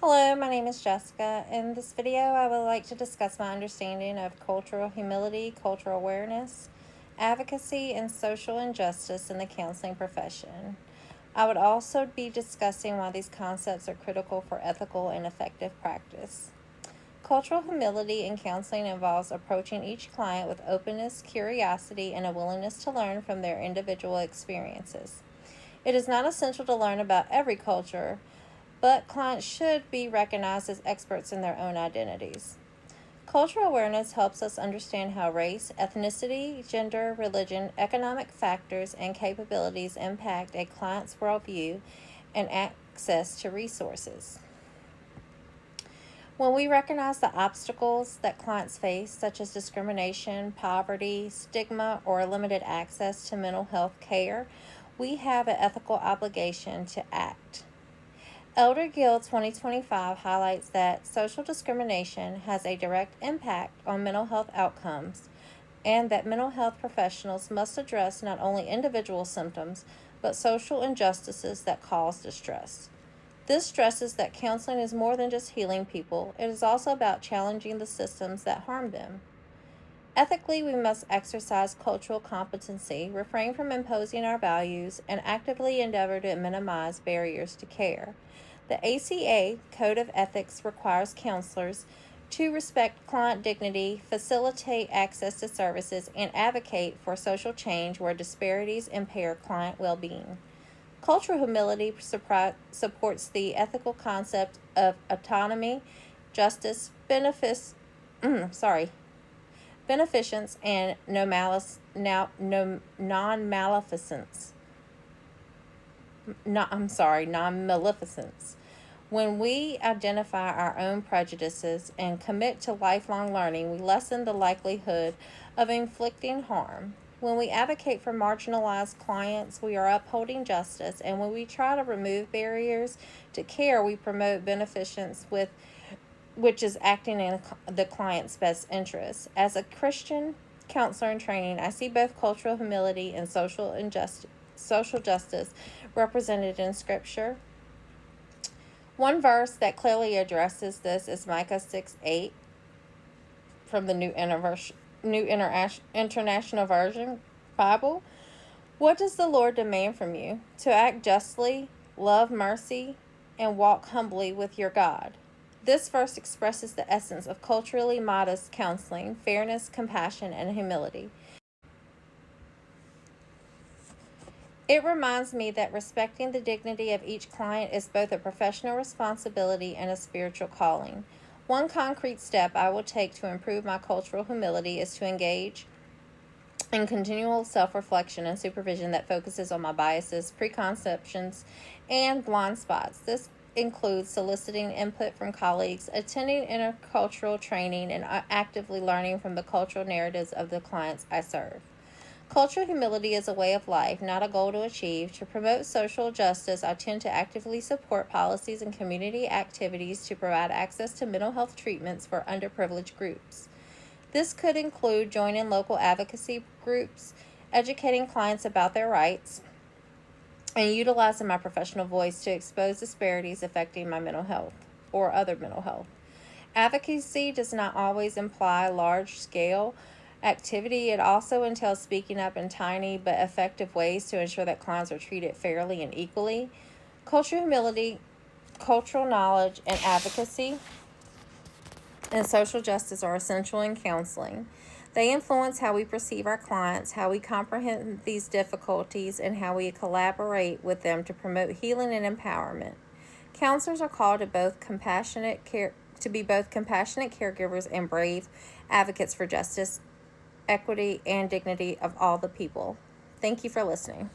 Hello, my name is Jessica. In this video, I would like to discuss my understanding of cultural humility, cultural awareness, advocacy, and social injustice in the counseling profession. I would also be discussing why these concepts are critical for ethical and effective practice. Cultural humility in counseling involves approaching each client with openness, curiosity, and a willingness to learn from their individual experiences. It is not essential to learn about every culture, but clients should be recognized as experts in their own identities. Cultural awareness helps us understand how race, ethnicity, gender, religion, economic factors, and capabilities impact a client's worldview and access to resources. When we recognize the obstacles that clients face, such as discrimination, poverty, stigma, or limited access to mental health care, we have an ethical obligation to act. Elder Guild 2025 highlights that social discrimination has a direct impact on mental health outcomes and that mental health professionals must address not only individual symptoms but social injustices that cause distress. This stresses that counseling is more than just healing people, it is also about challenging the systems that harm them. Ethically, we must exercise cultural competency, refrain from imposing our values, and actively endeavor to minimize barriers to care. The ACA Code of Ethics requires counselors to respect client dignity, facilitate access to services, and advocate for social change where disparities impair client well-being. Cultural humility supports the ethical concept of autonomy, justice, beneficence, and non-maleficence. When we identify our own prejudices and commit to lifelong learning, we lessen the likelihood of inflicting harm. When we advocate for marginalized clients, we are upholding justice, and when we try to remove barriers to care, we promote beneficence, which is acting in the client's best interest. As a Christian counselor in training, I see both cultural humility and social justice represented in Scripture. One verse that clearly addresses this is Micah 6:8 from the New International Version Bible. What does the Lord demand from you? To act justly, love mercy, and walk humbly with your God. This verse expresses the essence of culturally modest counseling: fairness, compassion, and humility. It reminds me that respecting the dignity of each client is both a professional responsibility and a spiritual calling. One concrete step I will take to improve my cultural humility is to engage in continual self-reflection and supervision that focuses on my biases, preconceptions, and blind spots. This includes soliciting input from colleagues, attending intercultural training, and actively learning from the cultural narratives of the clients I serve. Cultural humility is a way of life, not a goal to achieve. To promote social justice, I tend to actively support policies and community activities to provide access to mental health treatments for underprivileged groups. This could include joining local advocacy groups, educating clients about their rights, and utilizing my professional voice to expose disparities affecting my mental health or other mental health. Advocacy does not always imply large-scale activity. It also entails speaking up in tiny but effective ways to ensure that clients are treated fairly and equally. Cultural humility, cultural knowledge, and advocacy and social justice are essential in counseling. They influence how we perceive our clients, how we comprehend these difficulties, and how we collaborate with them to promote healing and empowerment. Counselors are called to be both compassionate caregivers and brave advocates for justice, equity, and dignity of all the people. Thank you for listening.